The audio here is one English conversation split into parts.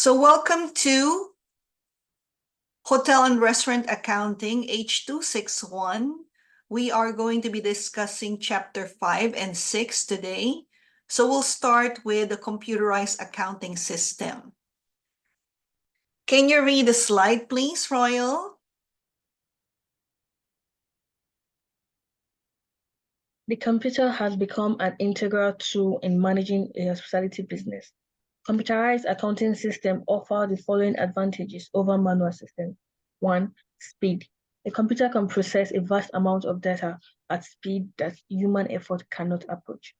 So welcome to Hotel and Restaurant Accounting, H261. We are going to be discussing Chapter 5 and 6 today. So we'll start with the computerized accounting system. Can you read the slide, please, Royal? The computer has become an integral tool in managing a hospitality business. Computerized accounting systems offer the following advantages over manual systems. 1. Speed. A computer can process a vast amount of data at speed that human effort cannot approach.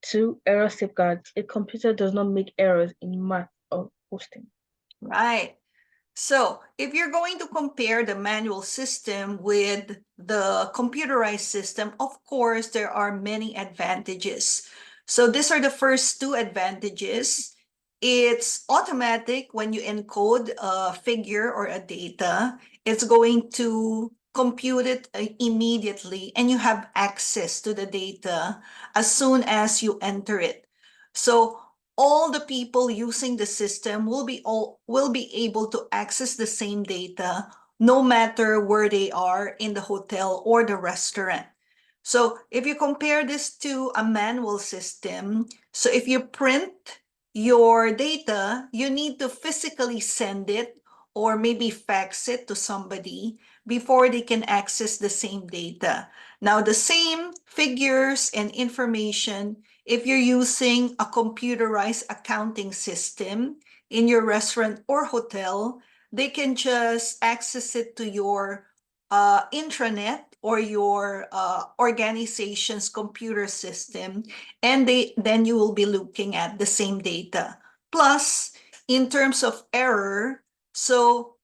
2. Error safeguards. A computer does not make errors in math or posting. Right. So if you're going to compare the manual system with the computerized system, of course, there are many advantages. So these are the first two advantages. It's automatic when you encode a figure or a data. It's going to compute it immediately, and you have access to the data as soon as you enter it. So all the people using the system will be able to access the same data no matter where they are in the hotel or the restaurant. So if you compare this to a manual system, so if you print your data, you need to physically send it or maybe fax it to somebody before they can access the same data. Now, the same figures and information, if you're using a computerized accounting system in your restaurant or hotel, they can just access it to your intranet or your organization's computer system, and then you will be looking at the same data. Plus, in terms of error, so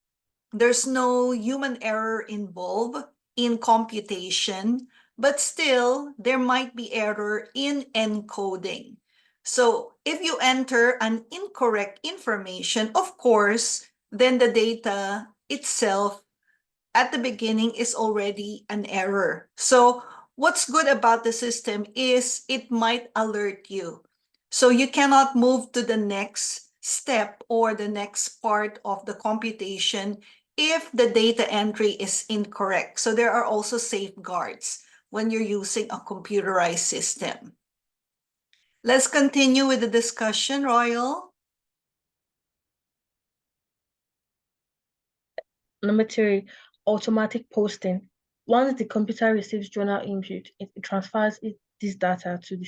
there's no human error involved in computation, but still there might be error in encoding. So if you enter an incorrect information, of course, then the data itself at the beginning is already an error. So what's good about the system is it might alert you. So you cannot move to the next step or the next part of the computation if the data entry is incorrect. So there are also safeguards when you're using a computerized system. Let's continue with the discussion, Royal. Number 3, automatic posting. Once the computer receives journal input, it transfers this data to the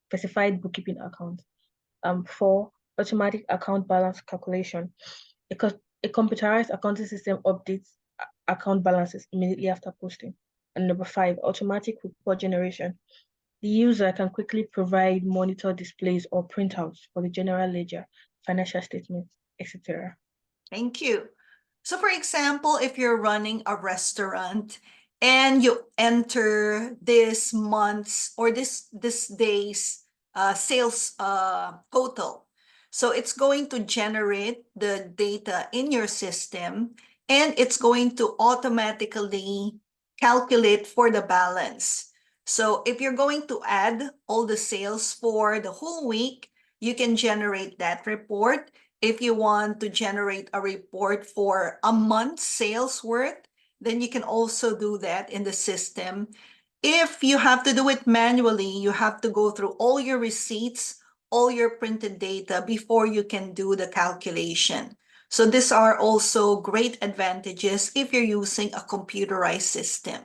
specified bookkeeping account. 4, automatic account balance calculation. A computerized accounting system updates account balances immediately after posting. And number 5, automatic report generation. The user can quickly provide monitor displays or printouts for the general ledger, financial statements, etc. Thank you. So for example, if you're running a restaurant and you enter this month's or this day's sales total, so it's going to generate the data in your system, and it's going to automatically calculate for the balance. So if you're going to add all the sales for the whole week, you can generate that report. If you want to generate a report for a month's sales worth, then you can also do that in the system. If you have to do it manually, you have to go through all your receipts, all your printed data before you can do the calculation. So these are also great advantages if you're using a computerized system.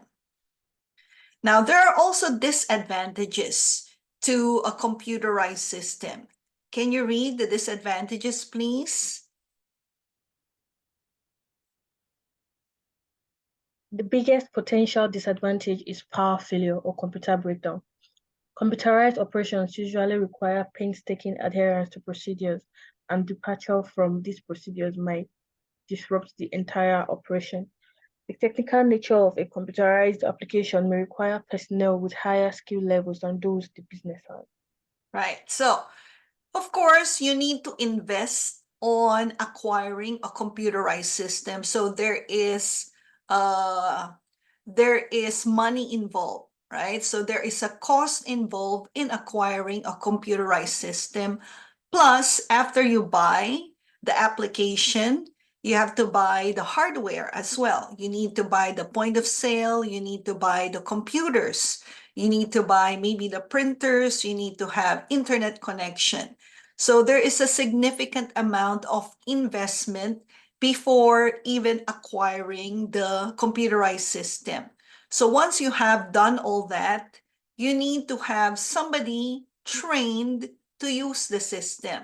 Now, there are also disadvantages to a computerized system. Can you read the disadvantages, please? The biggest potential disadvantage is power failure or computer breakdown. Computerized operations usually require painstaking adherence to procedures, and departure from these procedures might disrupt the entire operation. The technical nature of a computerized application may require personnel with higher skill levels than those the business has. Right. So, of course, you need to invest on acquiring a computerized system. So there is money involved, right? So there is a cost involved in acquiring a computerized system. Plus, after you buy, the application, you have to buy the hardware as well. You need to buy the point of sale, you need to buy the computers, you need to buy maybe the printers, you need to have internet connection. So there is a significant amount of investment before even acquiring the computerized system. So once you have done all that, you need to have somebody trained to use the system.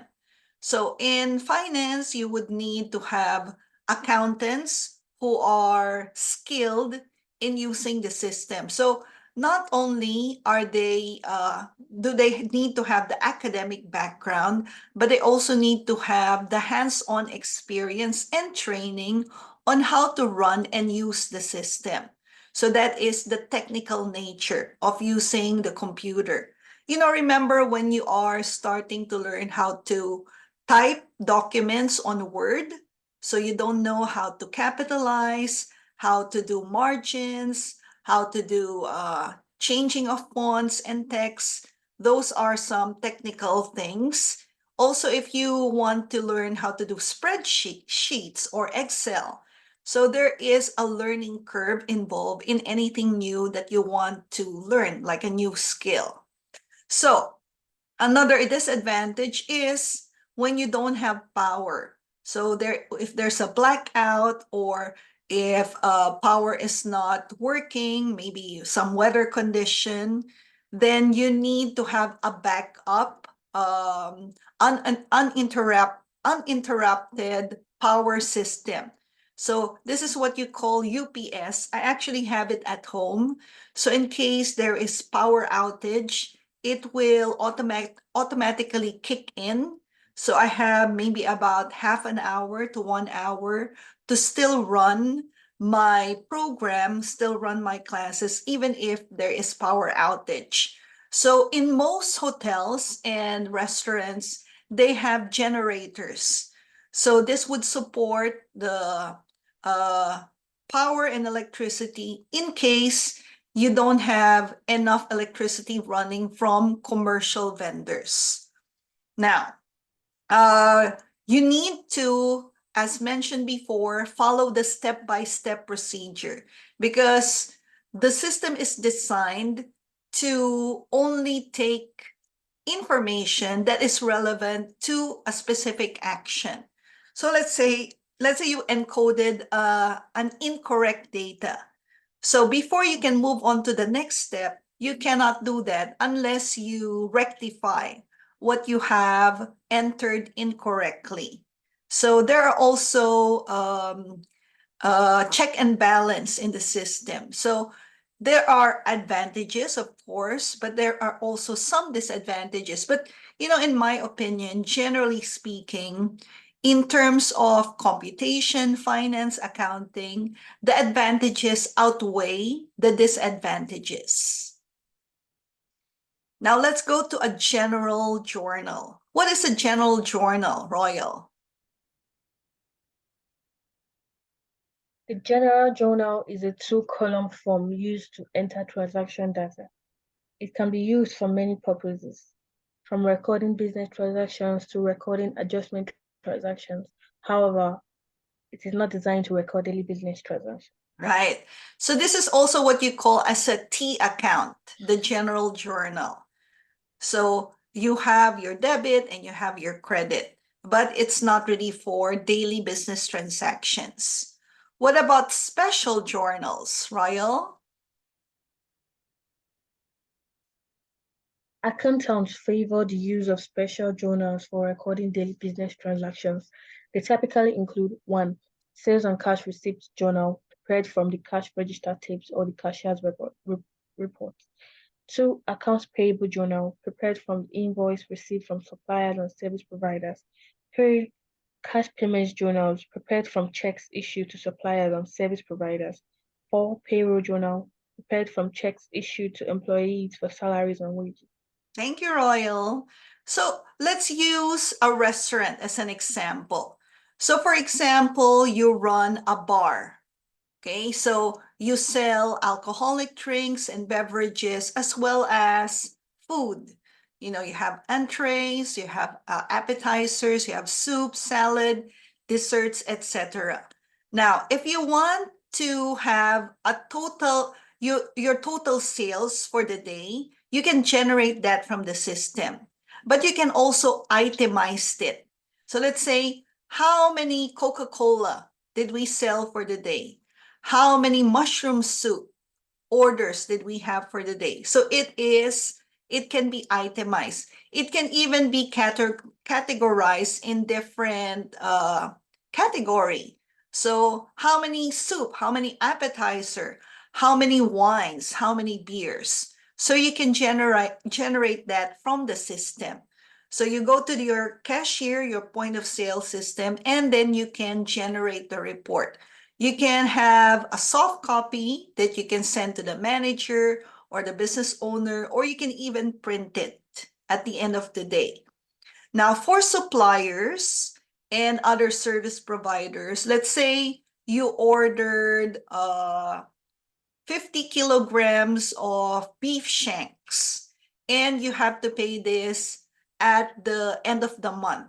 So in finance, you would need to have accountants who are skilled in using the system. So not only are they do they need to have the academic background, but they also need to have the hands-on experience and training on how to run and use the system. So that is the technical nature of using the computer. Remember when you are starting to learn how to type documents on Word, so you don't know how to capitalize, how to do margins, how to do changing of fonts and text. Those are some technical things. Also, if you want to learn how to do sheets or Excel, so there is a learning curve involved in anything new that you want to learn, like a new skill. So another disadvantage is when you don't have power. So if there's a blackout or if power is not working, maybe some weather condition, then you need to have a backup, an uninterrupted power system. So this is what you call UPS. I actually have it at home. So in case there is power outage, it will automatically kick in. So I have maybe about half an hour to 1 hour to still run my program, still run my classes, even if there is power outage. So in most hotels and restaurants, they have generators. So this would support the power and electricity in case you don't have enough electricity running from commercial vendors. Now, you need to, as mentioned before, follow the step-by-step procedure because the system is designed to only take information that is relevant to a specific action. So let's say you encoded an incorrect data. So before you can move on to the next step, you cannot do that unless you rectify what you have entered incorrectly. So there are also check and balance in the system. So there are advantages, of course, but there are also some disadvantages. But, in my opinion, generally speaking, in terms of computation, finance, accounting, the advantages outweigh the disadvantages. Now let's go to a general journal. What is a general journal, Royal? The general journal is a two-column form used to enter transaction data. It can be used for many purposes, from recording business transactions to recording adjustment transactions. However, it is not designed to record daily business transactions. Right. So this is also what you call as a T account, the general journal. So you have your debit and you have your credit, but it's not really for daily business transactions. What about special journals, Royal? Accountants favor the use of special journals for recording daily business transactions. They typically include 1. Sales and cash receipts journal, prepared from the cash register tapes or the cashier's report. 2. Accounts payable journal, prepared from the invoice received from suppliers and service providers. 3. Cash payments journals, prepared from checks issued to suppliers and service providers. 4. Payroll journal, prepared from checks issued to employees for salaries and wages. Thank you, Royal. So let's use a restaurant as an example. So for example, you run a bar. Okay, so you sell alcoholic drinks and beverages as well as food. You know, you have entrees, you have appetizers, you have soup, salad, desserts, etc. Now, if you want to have a total, your total sales for the day, you can generate that from the system, but you can also itemize it. So let's say, how many Coca-Cola did we sell for the day? How many mushroom soup orders did we have for the day? So it can be itemized. It can even be categorized in different category. So how many soup, how many appetizer, how many wines, how many beers. So you can generate that from the system. So you go to your cashier, your point of sale system, and then you can generate the report. You can have a soft copy that you can send to the manager or the business owner, or you can even print it at the end of the day. Now, for suppliers and other service providers, let's say you ordered 50 kilograms of beef shanks, and you have to pay this at the end of the month.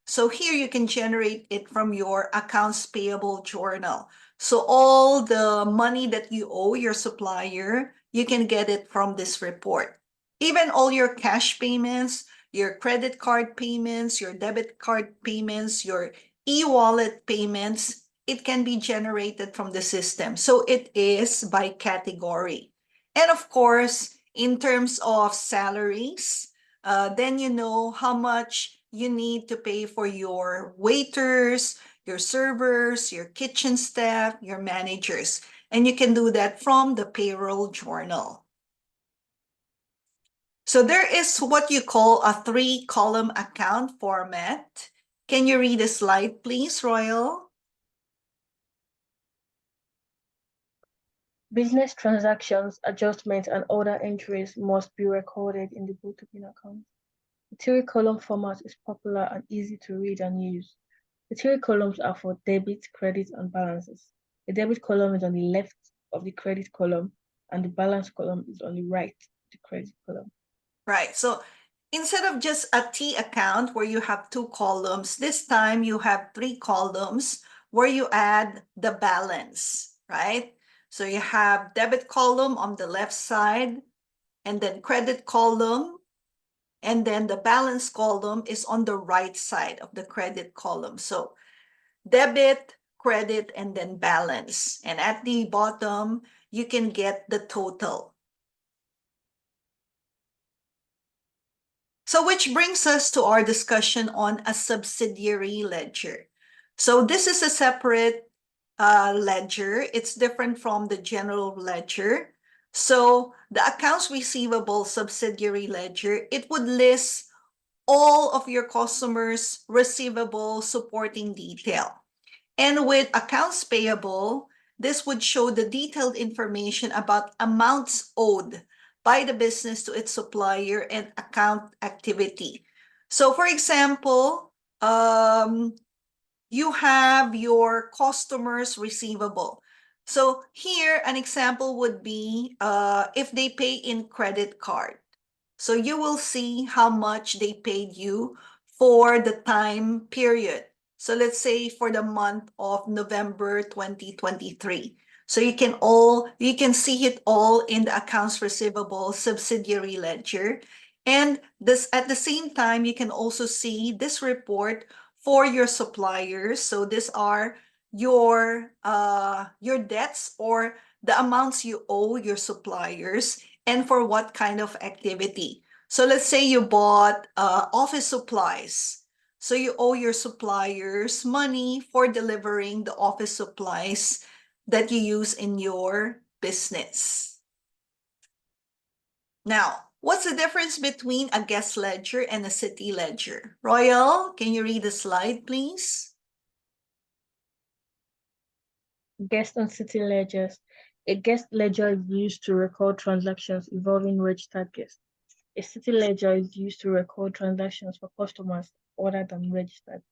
So here you can generate it from your accounts payable journal. So all the money that you owe your supplier, you can get it from this report. Even all your cash payments, your credit card payments, your debit card payments, your e-wallet payments, it can be generated from the system. So it is by category. And of course, in terms of salaries, then you know how much you need to pay for your waiters, your servers, your kitchen staff, your managers. And you can do that from the payroll journal. So there is what you call a 3-column account format. Can you read the slide, please, Royal? Business transactions, adjustments, and other entries must be recorded in the bookkeeping account. The 3-column format is popular and easy to read and use. The 3 columns are for debit, credit, and balances. The debit column is on the left of the credit column, and the balance column is on the right of the credit column. Right. So instead of just a T account where you have 2 columns, this time you have 3 columns where you add the balance, right? So you have debit column on the left side, and then credit column, and then the balance column is on the right side of the credit column. So debit, credit, and then balance. And at the bottom, you can get the total. So which brings us to our discussion on a subsidiary ledger. So this is a separate ledger. It's different from the general ledger. So the accounts receivable subsidiary ledger, it would list all of your customers' receivable supporting detail. And with accounts payable, this would show the detailed information about amounts owed by the business to its supplier and account activity. So for example, you have your customers receivable. So here, an example would be if they pay in credit card. So you will see how much they paid you for the time period. So let's say for the month of November 2023. So you can see it all in the accounts receivable subsidiary ledger. And this at the same time, you can also see this report for your suppliers. So these are your debts or the amounts you owe your suppliers and for what kind of activity. So let's say you bought office supplies. So you owe your suppliers money for delivering the office supplies that you use in your business. Now, what's the difference between a guest ledger and a city ledger? Royal, can you read the slide, please? Guest and city ledgers. A guest ledger is used to record transactions involving registered guests. A city ledger is used to record transactions for customers other than registered.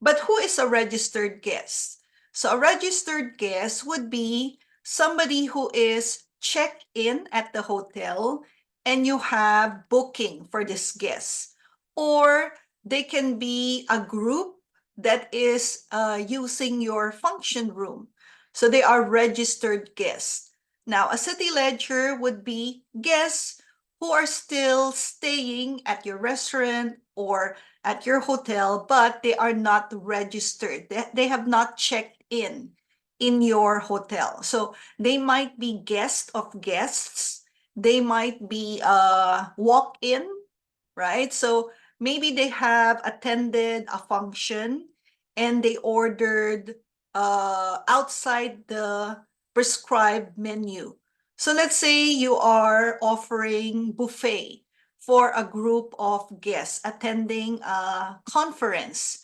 But who is a registered guest? So a registered guest would be somebody who is checked in at the hotel and you have booking for this guest. Or they can be a group that is using your function room. So they are registered guests. Now, a city ledger would be guests who are still staying at your restaurant or at your hotel, but they are not registered. They have not checked in your hotel. So they might be guests of guests. They might be walk-in, right? So maybe they have attended a function and they ordered outside the prescribed menu. So let's say you are offering buffet for a group of guests attending a conference,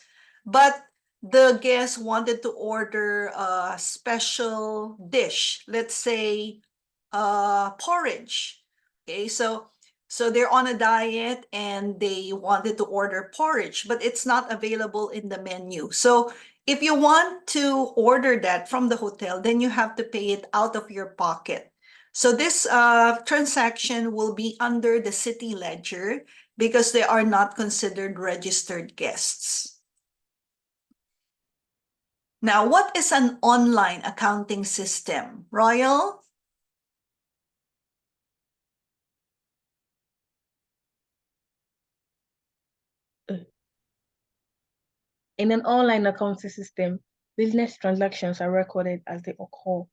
but the guest wanted to order a special dish, let's say porridge. Okay, so they're on a diet and they wanted to order porridge, but it's not available in the menu. So if you want to order that from the hotel, then you have to pay it out of your pocket. So this transaction will be under the city ledger because they are not considered registered guests. Now, what is an online accounting system, Royal? In an online accounting system, business transactions are recorded as they occur.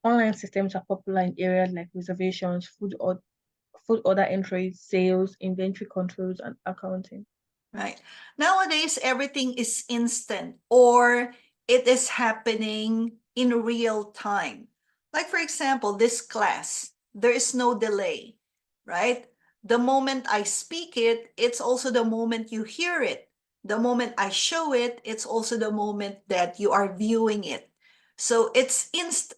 Online systems are popular in areas like reservations, food order entries, sales, inventory controls, and accounting. Right. Nowadays, everything is instant or it is happening in real time. Like, for example, this class, there is no delay, right? The moment I speak it, it's also the moment you hear it. The moment I show it, it's also the moment that you are viewing it. So it's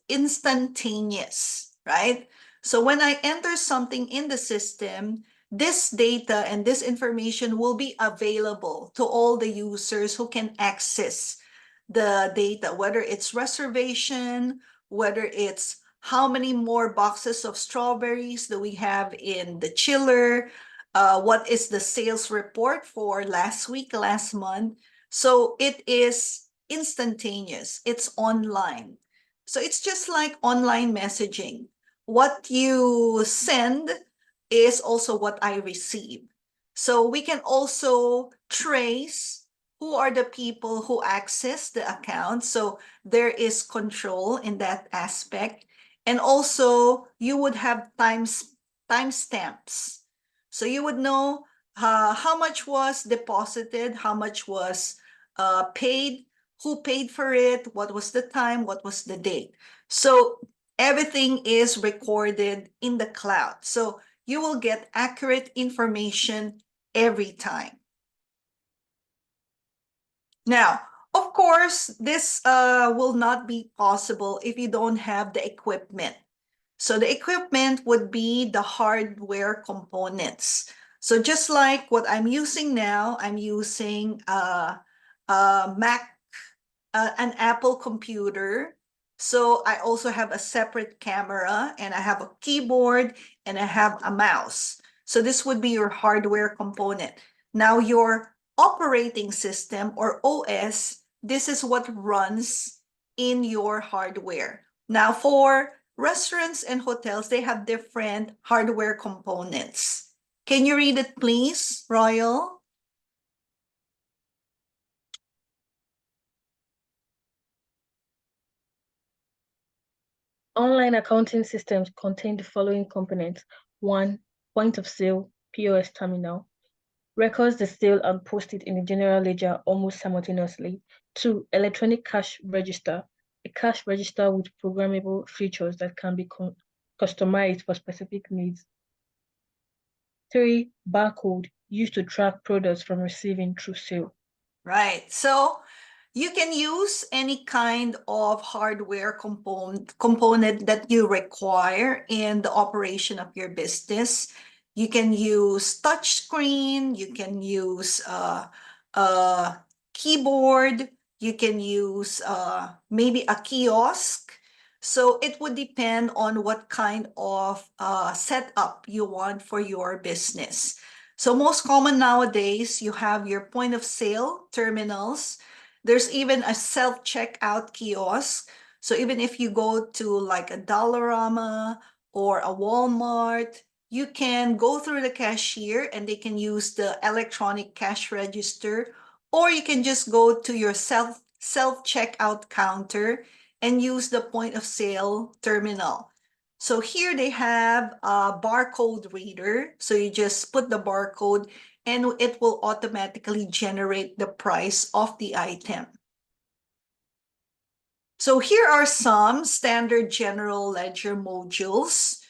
instantaneous, right? So when I enter something in the system, this data and this information will be available to all the users who can access the data, whether it's reservation, whether it's how many more boxes of strawberries do we have in the chiller, what is the sales report for last week, last month. So it is instantaneous, it's online. So it's just like online messaging. What you send is also what I receive. So we can also trace who are the people who access the account. So there is control in that aspect. And also you would have timestamps. So you would know how much was deposited, how much was paid, who paid for it, what was the time, what was the date. So everything is recorded in the cloud. So you will get accurate information every time. Now, of course, this will not be possible if you don't have the equipment. So the equipment would be the hardware components. So just like what I'm using now, I'm using a Mac, an Apple computer. So I also have a separate camera and I have a keyboard and I have a mouse. So this would be your hardware component. Now your operating system or OS, this is what runs in your hardware. Now for restaurants and hotels, they have different hardware components. Can you read it, please, Royal? Online accounting systems contain the following components. One, point of sale, POS terminal, records the sale and post it in the general ledger almost simultaneously. Two, electronic cash register, a cash register with programmable features that can be customized for specific needs. Three, barcode, used to track products from receiving through sale. Right. So you can use any kind of hardware component that you require in the operation of your business. You can use touch screen, you can use a keyboard, you can use maybe a kiosk. So it would depend on what kind of setup you want for your business. So most common nowadays, you have your point of sale terminals. There's even a self-checkout kiosk. So even if you go to like a Dollarama or a Walmart, you can go through the cashier and they can use the electronic cash register, or you can just go to your self-checkout counter and use the point of sale terminal. So here they have a barcode reader. So you just put the barcode and it will automatically generate the price of the item. So here are some standard general ledger modules.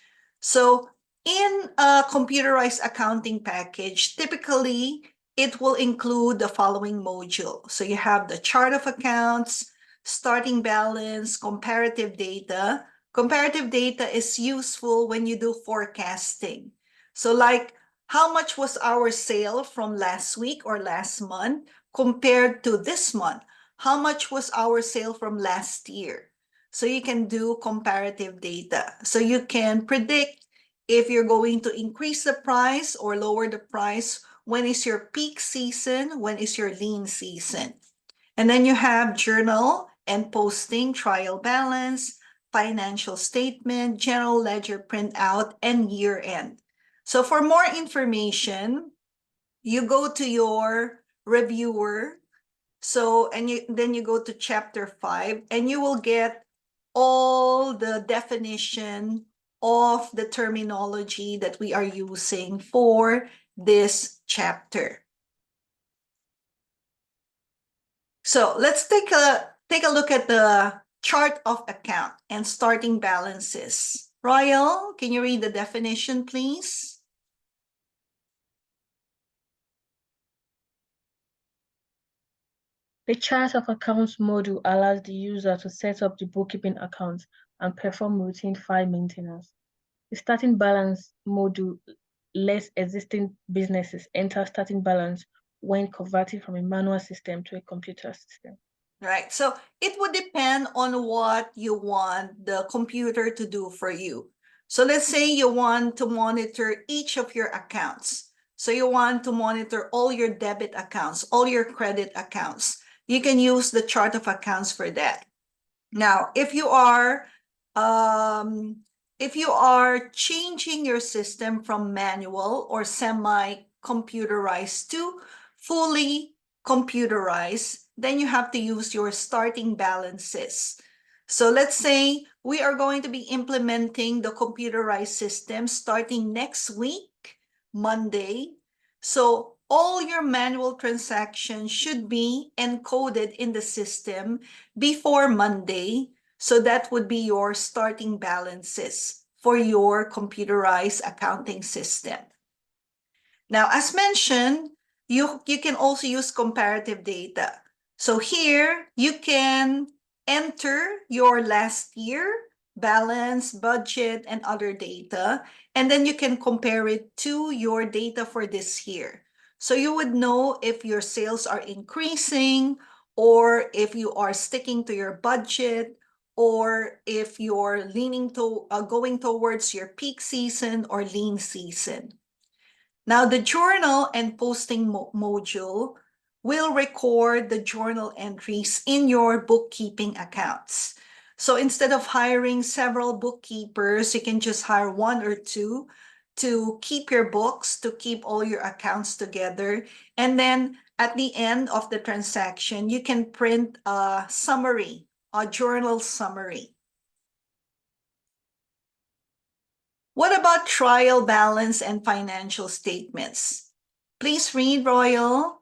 So in a computerized accounting package, typically it will include the following module. So you have the chart of accounts, starting balance, comparative data. Comparative data is useful when you do forecasting. So like, how much was our sale from last week or last month compared to this month? How much was our sale from last year? So you can do comparative data. So you can predict if you're going to increase the price or lower the price. When is your peak season? When is your lean season? And then you have journal and posting, trial balance, financial statement, general ledger printout, and year end. So for more information, you go to your reviewer. So, and then you go to chapter 5 and you will get all the definition of the terminology that we are using for this chapter. So let's take a look at the chart of account and starting balances. Royal, can you read the definition, please? The chart of accounts module allows the user to set up the bookkeeping account and perform routine file maintenance. The starting balance module lets existing businesses enter starting balance when converting from a manual system to a computer system. Right. So it would depend on what you want the computer to do for you. So let's say you want to monitor each of your accounts. So you want to monitor all your debit accounts, all your credit accounts. You can use the chart of accounts for that. Now, if you are changing your system from manual or semi-computerized to fully computerized, then you have to use your starting balances. So let's say we are going to be implementing the computerized system starting next week, Monday. So all your manual transactions should be encoded in the system before Monday. So that would be your starting balances for your computerized accounting system. Now, as mentioned, you can also use comparative data. So here you can enter your last year balance, budget, and other data, and then you can compare it to your data for this year. So you would know if your sales are increasing or if you are sticking to your budget or if you're leaning to going towards your peak season or lean season. Now, the journal and posting module will record the journal entries in your bookkeeping accounts. So instead of hiring several bookkeepers, you can just hire one or two to keep your books, to keep all your accounts together. And then at the end of the transaction, you can print a summary, a journal summary. What about trial balance and financial statements? Please read, Royal.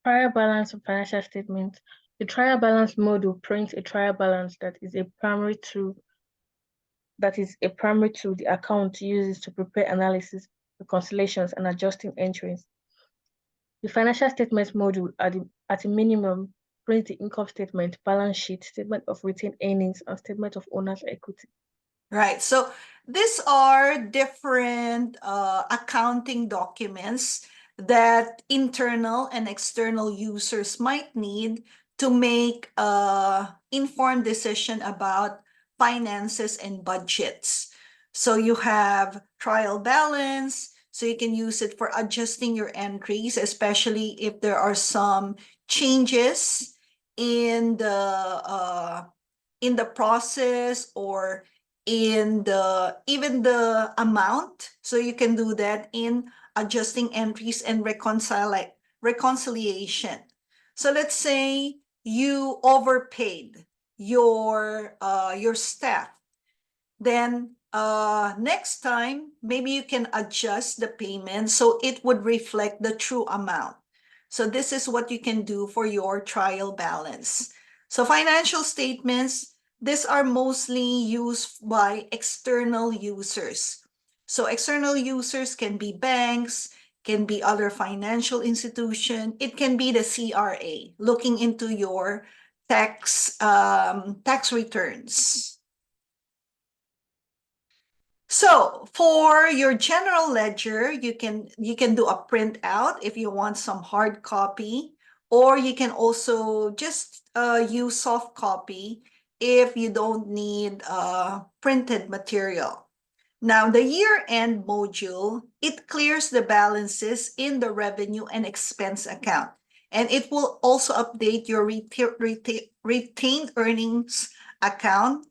Trial balance of financial statements. The trial balance module prints a trial balance that is a primary tool the account uses to prepare analysis, reconciliations, and adjusting entries. The financial statements module at a minimum prints the income statement, balance sheet, statement of retained earnings, and statement of owner's equity. Right. So these are different accounting documents that internal and external users might need to make a informed decision about finances and budgets. So you have trial balance, so you can use it for adjusting your entries, especially if there are some changes in the process or in the even the amount. So you can do that in adjusting entries and reconciliation. So let's say you overpaid your staff, then next time maybe you can adjust the payment so it would reflect the true amount. So this is what you can do for your trial balance. So financial statements, these are mostly used by external users. So external users can be banks, can be other financial institution, it can be the CRA looking into your tax returns. So for your general ledger, you can do a printout if you want some hard copy, or you can also just use soft copy if you don't need printed material. Now, the year-end module, it clears the balances in the revenue and expense account, and it will also update your retained earnings account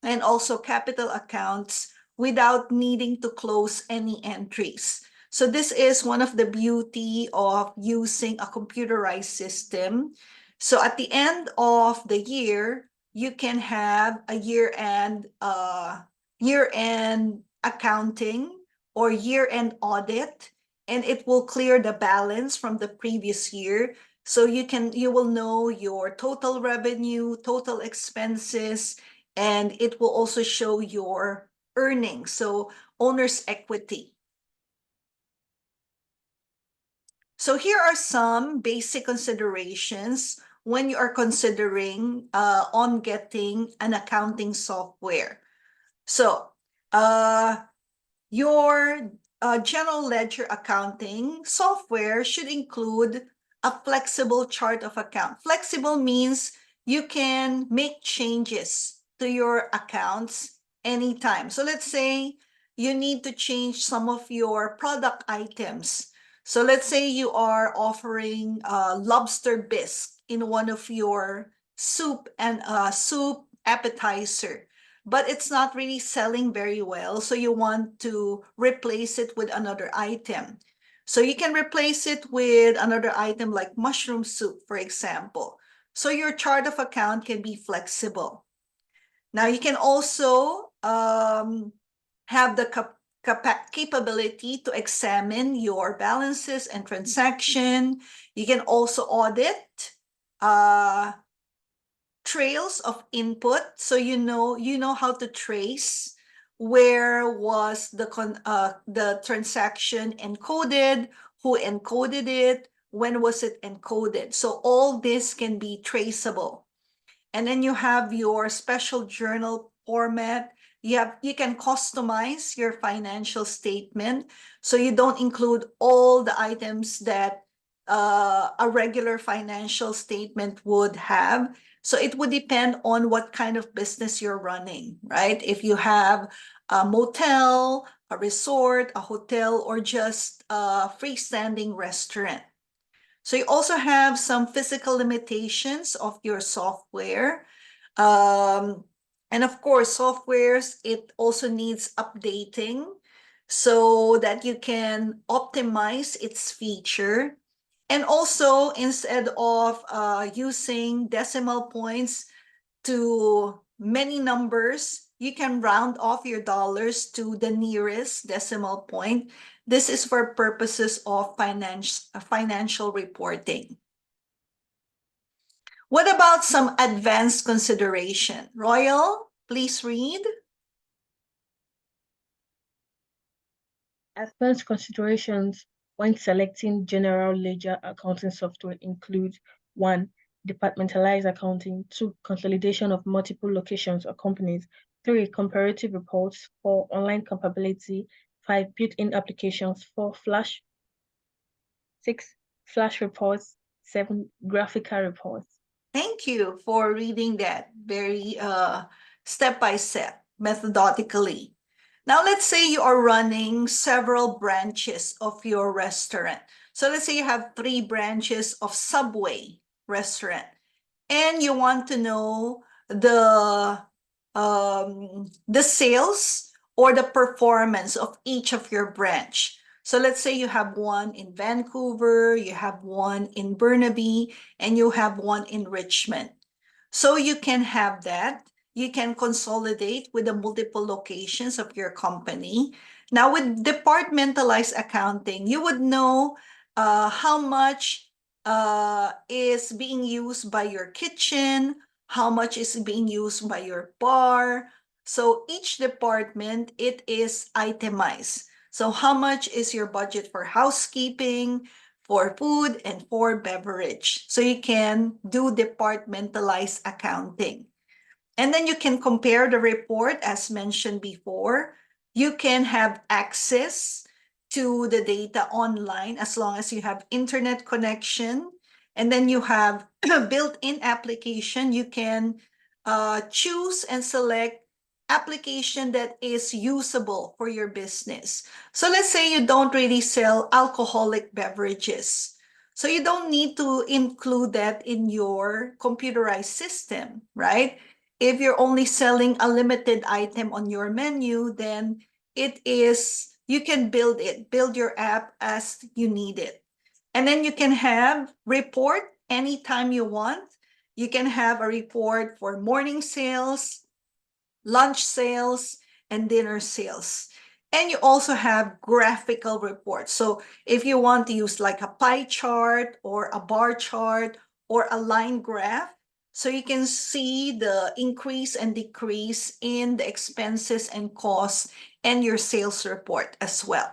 and also capital accounts without needing to close any entries. So this is one of the beauty of using a computerized system. So at the end of the year, you can have a year-end accounting or year-end audit, and it will clear the balance from the previous year. So you will know your total revenue, total expenses, and it will also show your earnings, so owner's equity. So here are some basic considerations when you are considering on getting an accounting software. So your general ledger accounting software should include a flexible chart of account. Flexible means you can make changes to your accounts anytime. So let's say you need to change some of your product items. So let's say you are offering lobster bisque in one of your soup appetizer, but it's not really selling very well. So you want to replace it with another item. So you can replace it with another item like mushroom soup, for example. So your chart of account can be flexible. Now you can also have the capability to examine your balances and transaction. You can also audit trails of input, so you know how to trace where was the transaction encoded, who encoded it, when was it encoded. So all this can be traceable. And then you have your special journal format. You can customize your financial statement, so you don't include all the items that a regular financial statement would have. So it would depend on what kind of business you're running, right? If you have a motel, a resort, a hotel, or just a freestanding restaurant. So you also have some physical limitations of your software. And of course, softwares, it also needs updating so that you can optimize its feature. And also, instead of using decimal points to many numbers, you can round off your dollars to the nearest decimal point. This is for purposes of financial reporting. What about some advanced consideration? Royal, please read. Advanced considerations when selecting general ledger accounting software include 1. Departmentalized accounting, 2. Consolidation of multiple locations or companies, 3. Comparative reports, 4. Online capability, 5. Built-in applications, 4. Flash 6. Flash reports. 7. Graphical reports. Thank you for reading that very step by step, methodically. Now, let's say you are running several branches of your restaurant. So let's say you have 3 branches of Subway restaurant, and you want to know the sales or the performance of each of your branch. So let's say you have one in Vancouver, you have one in Burnaby, and you have one in Richmond. So you can have that. You can consolidate with the multiple locations of your company. Now, with departmentalized accounting, you would know how much is being used by your kitchen, how much is being used by your bar. So each department, it is itemized. So how much is your budget for housekeeping, for food, and for beverage? So you can do departmentalized accounting. And then you can compare the report as mentioned before. You can have access to the data online as long as you have internet connection. And then you have built-in application. You can choose and select application that is usable for your business. So let's say you don't really sell alcoholic beverages. So you don't need to include that in your computerized system, right? If you're only selling a limited item on your menu, then you can build your app as you need it. And then you can have report anytime you want. You can have a report for morning sales, lunch sales, and dinner sales. And you also have graphical reports. So if you want to use like a pie chart or a bar chart or a line graph, so you can see the increase and decrease in the expenses and costs and your sales report as well.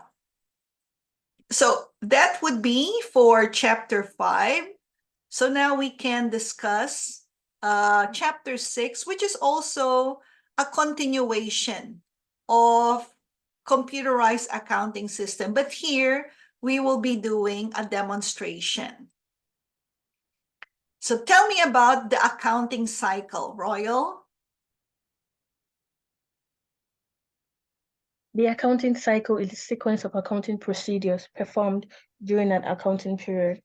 So that would be for chapter 5. So now we can discuss chapter 6, which is also a continuation of computerized accounting system. But here we will be doing a demonstration. So tell me about the accounting cycle, Royal. The accounting cycle is a sequence of accounting procedures performed during an accounting period.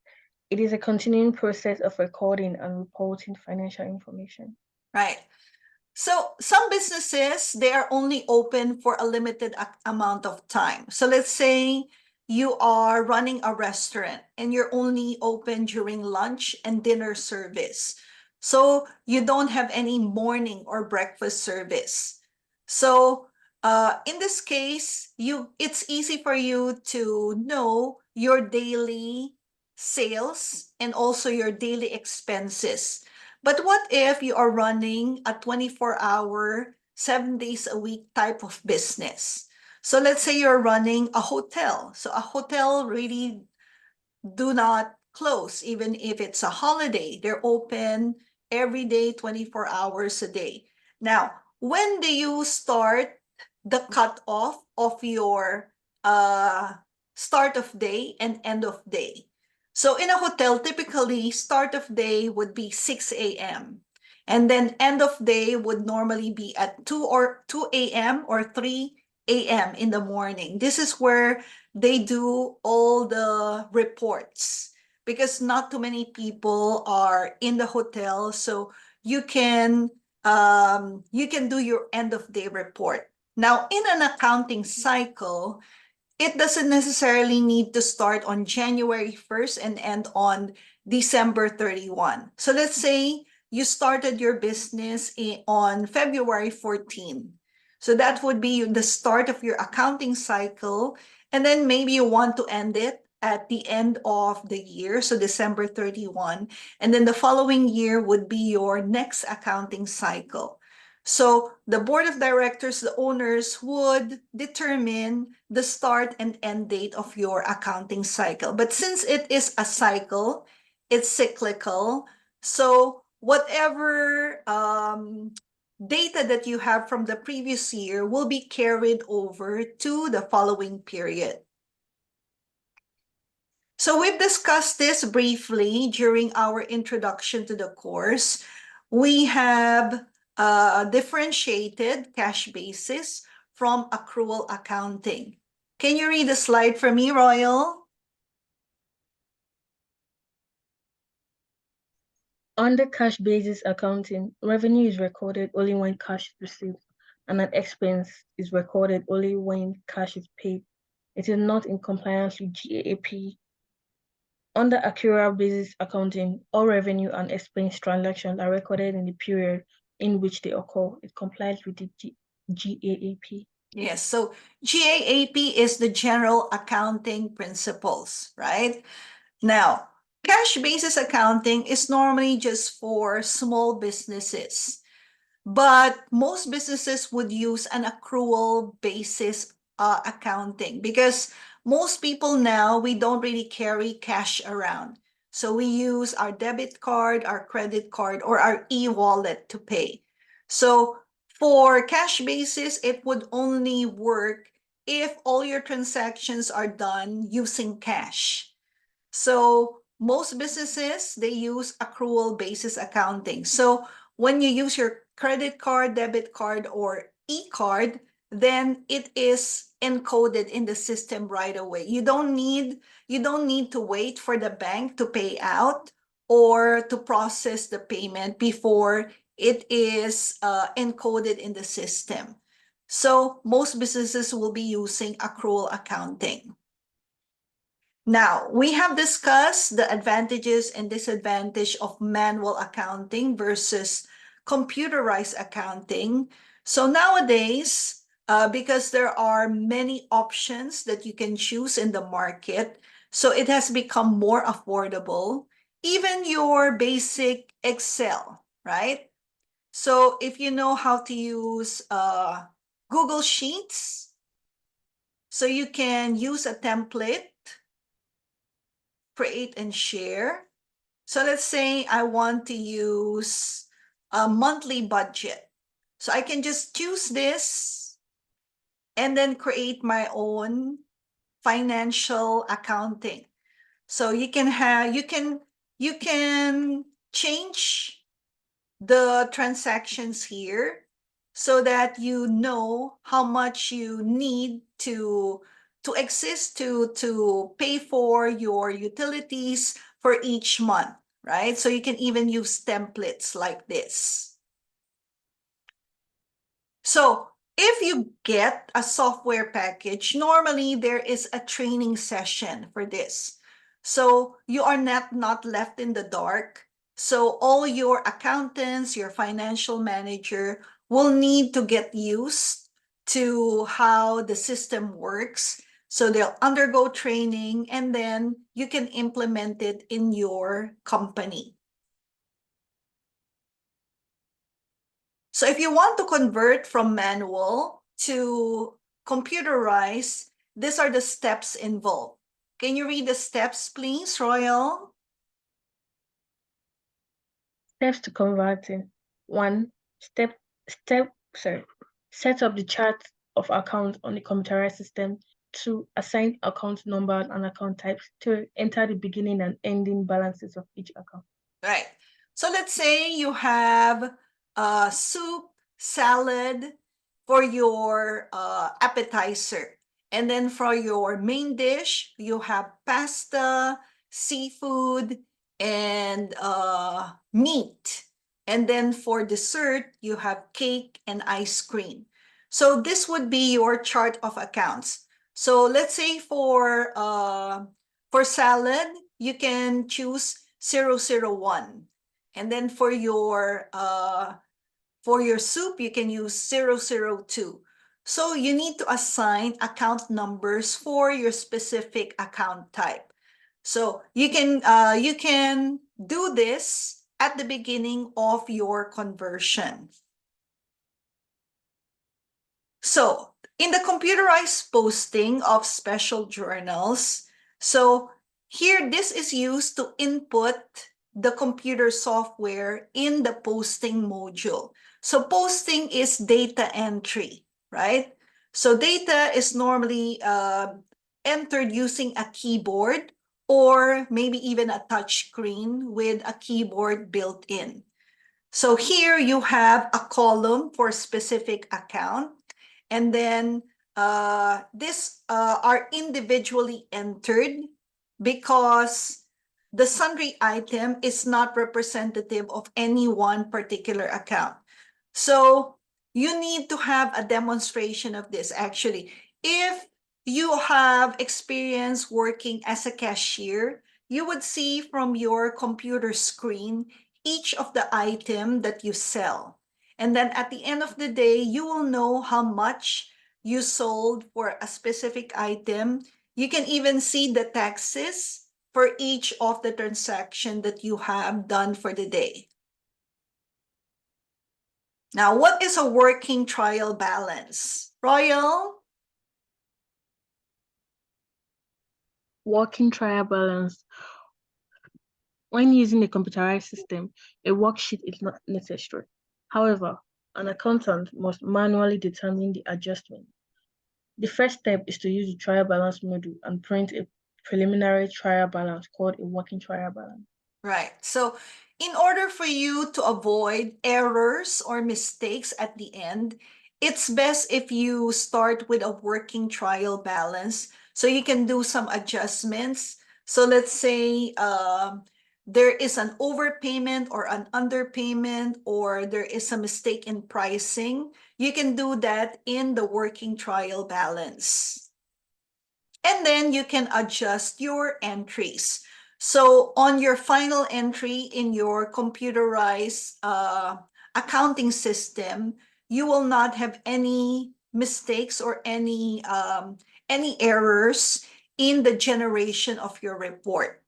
It is a continuing process of recording and reporting financial information. Right. So some businesses, they are only open for a limited amount of time. So let's say you are running a restaurant and you're only open during lunch and dinner service. So you don't have any morning or breakfast service. So in this case, it's easy for you to know your daily sales and also your daily expenses. But what if you are running a 24-hour, 7 days a week type of business? So let's say you're running a hotel. So a hotel really do not close, even if it's a holiday. They're open every day, 24 hours a day. Now, when do you start the cutoff of your start of day and end of day? So in a hotel, typically start of day would be 6 a.m. And then end of day would normally be at 2 a.m. or 3 a.m. in the morning. This is where they do all the reports because not too many people are in the hotel. So you can do your end of day report. Now, in an accounting cycle, it doesn't necessarily need to start on January 1st and end on December 31. So let's say you started your business on February 14. So that would be the start of your accounting cycle. And then maybe you want to end it at the end of the year, so December 31. And then the following year would be your next accounting cycle. So the board of directors, the owners, would determine the start and end date of your accounting cycle. But since it is a cycle, it's cyclical. So whatever data that you have from the previous year will be carried over to the following period. So we've discussed this briefly during our introduction to the course. We have differentiated cash basis from accrual accounting. Can you read the slide for me, Royal? Under cash basis accounting, revenue is recorded only when cash is received, and an expense is recorded only when cash is paid. It is not in compliance with GAAP. Under accrual basis accounting, all revenue and expense transactions are recorded in the period in which they occur. It complies with the GAAP. Yes, so GAAP is the general accounting principles, right? Now, cash basis accounting is normally just for small businesses, but most businesses would use an accrual basis accounting because most people now, we don't really carry cash around. So we use our debit card, our credit card, or our e-wallet to pay. So for cash basis, it would only work if all your transactions are done using cash. So most businesses, they use accrual basis accounting. So when you use your credit card, debit card, or e-card, then it is encoded in the system right away. You don't need to wait for the bank to pay out or to process the payment before it is encoded in the system. So most businesses will be using accrual accounting. Now, we have discussed the advantages and disadvantage of manual accounting versus computerized accounting. So nowadays, because there are many options that you can choose in the market, so it has become more affordable. Even your basic Excel, right? So if you know how to use Google Sheets, so you can use a template, create and share. So let's say I want to use a monthly budget. So I can just choose this and then create my own financial accounting. So you can change the transactions here so that you know how much you need to exist to pay for your utilities for each month, right? So you can even use templates like this. So if you get a software package, normally there is a training session for this. So you are not left in the dark. So all your accountants, your financial manager will need to get used to how the system works. So they'll undergo training and then you can implement it in your company. So if you want to convert from manual to computerized, these are the steps involved. Can you read the steps, please, Royal? Steps to converting. One, set up the chart of accounts on the computerized system. Two, assign account number and account types. Two, enter the beginning and ending balances of each account. Right. So let's say you have soup, salad for your appetizer. And then for your main dish, you have pasta, seafood, and meat. And then for dessert, you have cake and ice cream. So this would be your chart of accounts. So let's say for salad, you can choose 001. And then for your soup, you can use 002. So you need to assign account numbers for your specific account type. So you can do this at the beginning of your conversion. So in the computerized posting of special journals, so here this is used to input the computer software in the posting module. So posting is data entry, right? So data is normally entered using a keyboard or maybe even a touch screen with a keyboard built in. So here you have a column for specific account, and then this are individually entered because the sundry item is not representative of any one particular account. So you need to have a demonstration of this. Actually, if you have experience working as a cashier, you would see from your computer screen each of the item that you sell. And then at the end of the day, you will know how much you sold for a specific item. You can even see the taxes for each of the transaction that you have done for the day. Now, what is a working trial balance? Royal? Working trial balance. When using a computerized system, a worksheet is not necessary. However, an accountant must manually determine the adjustment. The first step is to use the trial balance module and print a preliminary trial balance called a working trial balance. Right. So in order for you to avoid errors or mistakes at the end, it's best if you start with a working trial balance so you can do some adjustments. So let's say there is an overpayment or an underpayment, or there is a mistake in pricing. You can do that in the working trial balance. And then you can adjust your entries. So on your final entry in your computerized accounting system, you will not have any mistakes or any errors in the generation of your report.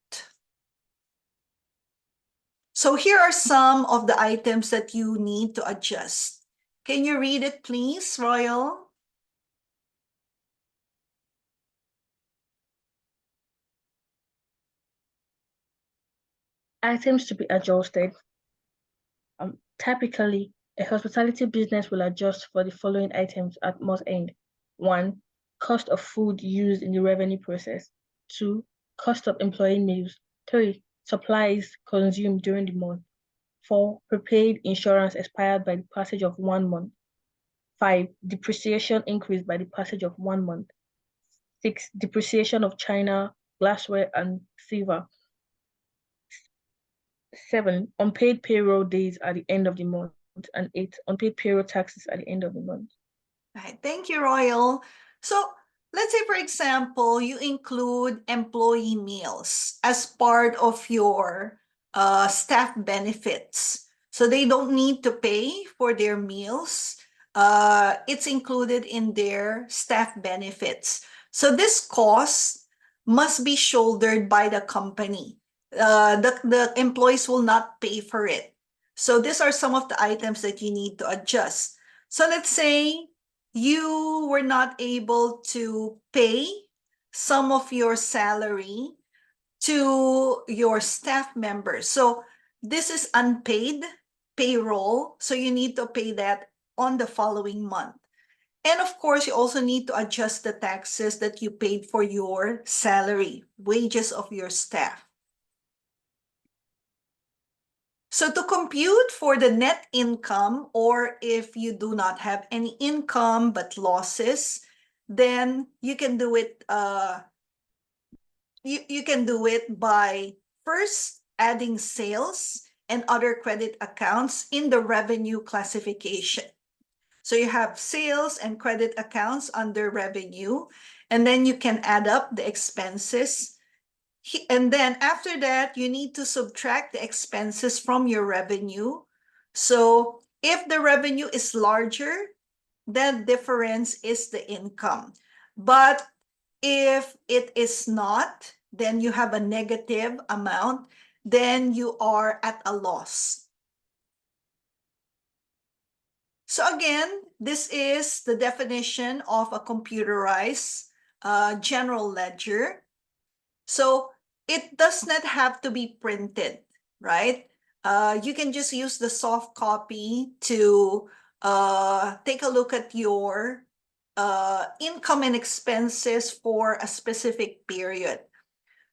So here are some of the items that you need to adjust. Can you read it, please, Royal? Items to be adjusted. Typically, a hospitality business will adjust for the following items at month end. 1. Cost of food used in the revenue process. 2. Cost of employee meals. 3. Supplies consumed during the month. 4. Prepaid insurance expired by the passage of 1 month. 5. Depreciation increased by the passage of 1 month. 6. Depreciation of china, glassware, and silver. 7. Unpaid payroll days at the end of the month. And 8. Unpaid payroll taxes at the end of the month. Right. Thank you, Royal. So let's say, for example, you include employee meals as part of your staff benefits. So they don't need to pay for their meals. It's included in their staff benefits. So this cost must be shouldered by the company. The employees will not pay for it. So these are some of the items that you need to adjust. So let's say you were not able to pay some of your salary to your staff members. So this is unpaid payroll. So you need to pay that on the following month. And of course, you also need to adjust the taxes that you paid for your salary, wages of your staff. So to compute for the net income, or if you do not have any income but losses, then you can do it. You can do it by first adding sales and other credit accounts in the revenue classification. So you have sales and credit accounts under revenue, and then you can add up the expenses. And then after that, you need to subtract the expenses from your revenue. So if the revenue is larger, that difference is the income. But if it is not, then you have a negative amount, then you are at a loss. So again, this is the definition of a computerized general ledger. So it does not have to be printed, right? You can just use the soft copy to take a look at your income and expenses for a specific period.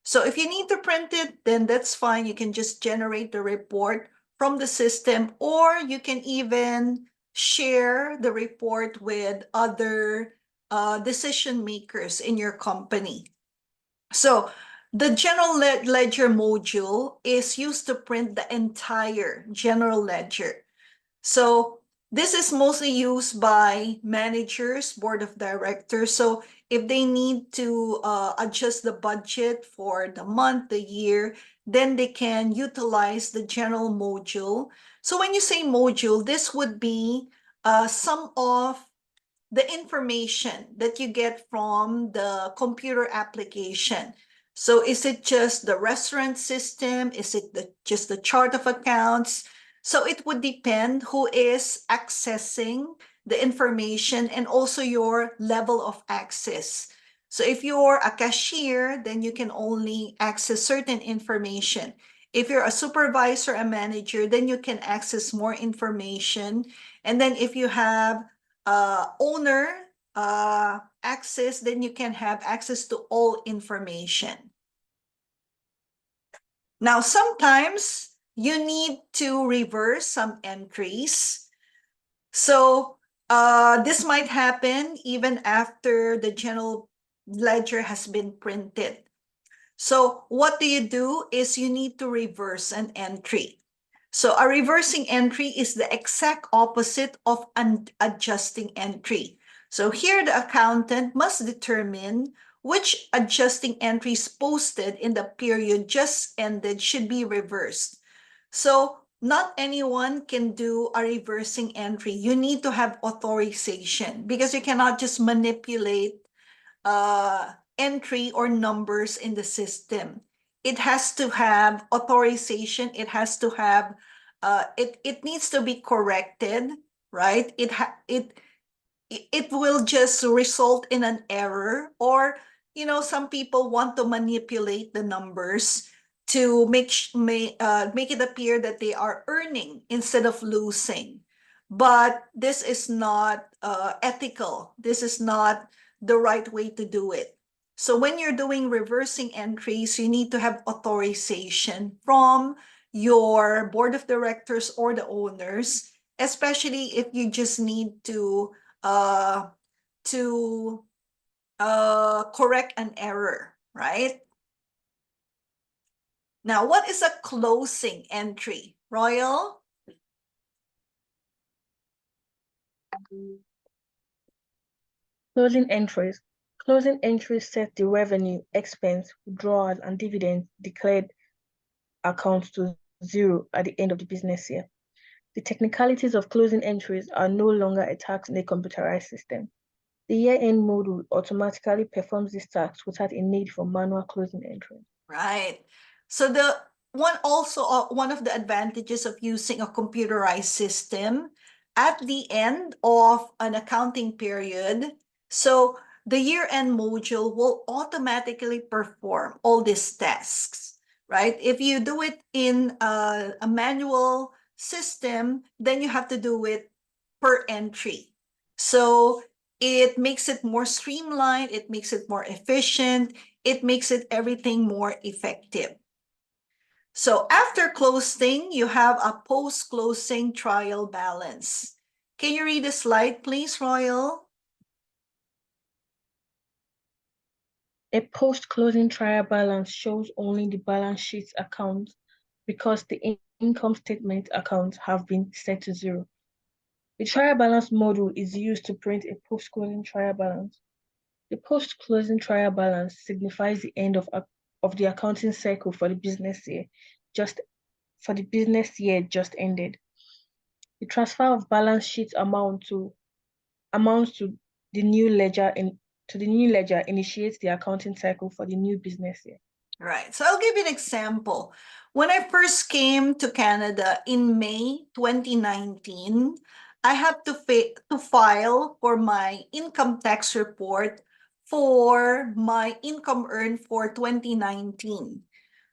So if you need to print it, then that's fine. You can just generate the report from the system, or you can even share the report with other decision makers in your company. So the general ledger module is used to print the entire general ledger. So this is mostly used by managers, board of directors. So if they need to adjust the budget for the month, the year, then they can utilize the general module. So when you say module, this would be some of the information that you get from the computer application. So is it just the restaurant system? Is it just the chart of accounts? So it would depend who is accessing the information and also your level of access. So if you're a cashier, then you can only access certain information. If you're a supervisor, a manager, then you can access more information. And then if you have owner access, then you can have access to all information. Now, sometimes you need to reverse some entries. So this might happen even after the general ledger has been printed. So what do is you need to reverse an entry. So a reversing entry is the exact opposite of an adjusting entry. So here the accountant must determine which adjusting entries posted in the period just ended should be reversed. So not anyone can do a reversing entry. You need to have authorization because you cannot just manipulate entry or numbers in the system. It has to have authorization. It has to have, it needs to be corrected, right? It will just result in an error, or some people want to manipulate the numbers to make it appear that they are earning instead of losing. But this is not ethical. This is not the right way to do it. So when you're doing reversing entries, you need to have authorization from your board of directors or the owners, especially if you just need uh, to correct an error, right? Now, what is a closing entry, Royal? Closing entries. Closing entries set the revenue, expense, withdrawals, and dividends declared accounts to zero at the end of the business year. The technicalities of closing entries are no longer a task in a computerized system. The year-end module automatically performs this task without a need for manual closing entry. Right. So one of the advantages of using a computerized system at the end of an accounting period, so the year-end module will automatically perform all these tasks, right? If you do it in a manual system, then you have to do it per entry. So it makes it more streamlined, it makes it more efficient, it makes it everything more effective. So after closing, you have a post-closing trial balance. Can you read the slide, please, Royal? A post-closing trial balance shows only the balance sheet account because the income statement accounts have been set to zero. The trial balance module is used to print a post-closing trial balance. The post-closing trial balance signifies the end of the accounting cycle for the business year just ended. The transfer of balance sheet amounts to the new ledger initiates the accounting cycle for the new business year. Right. So I'll give you an example. When I first came to Canada in May 2019, I had to file for my income tax report for my income earned for 2019.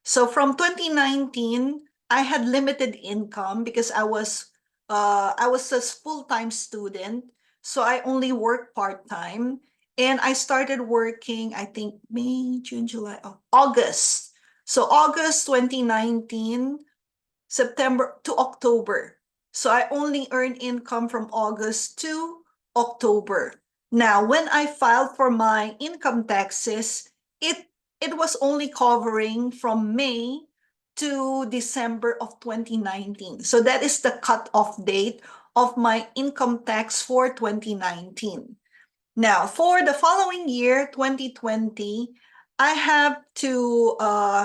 So from 2019, I had limited income because I was a full-time student, so I only worked part-time. And I started working, I think May, June, July, August. So August 2019, September to October. So I only earned income from August to October. Now, when I filed for my income taxes, it was only covering from May to December of 2019. So that is the cutoff date of my income tax for 2019. Now, for the following year, 2020, I have to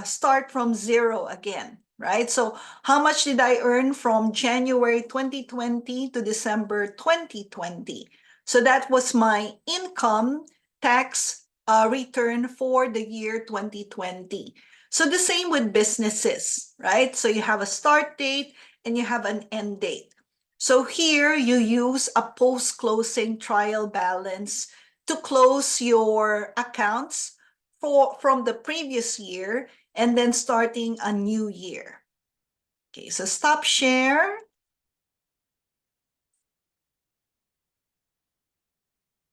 start from zero again, right? So how much did I earn from January 2020 to December 2020? So that was my income tax return for the year 2020. So the same with businesses, right? So you have a start date and you have an end date. So here you use a post-closing trial balance to close your accounts from the previous year and then starting a new year. Okay, so stop share.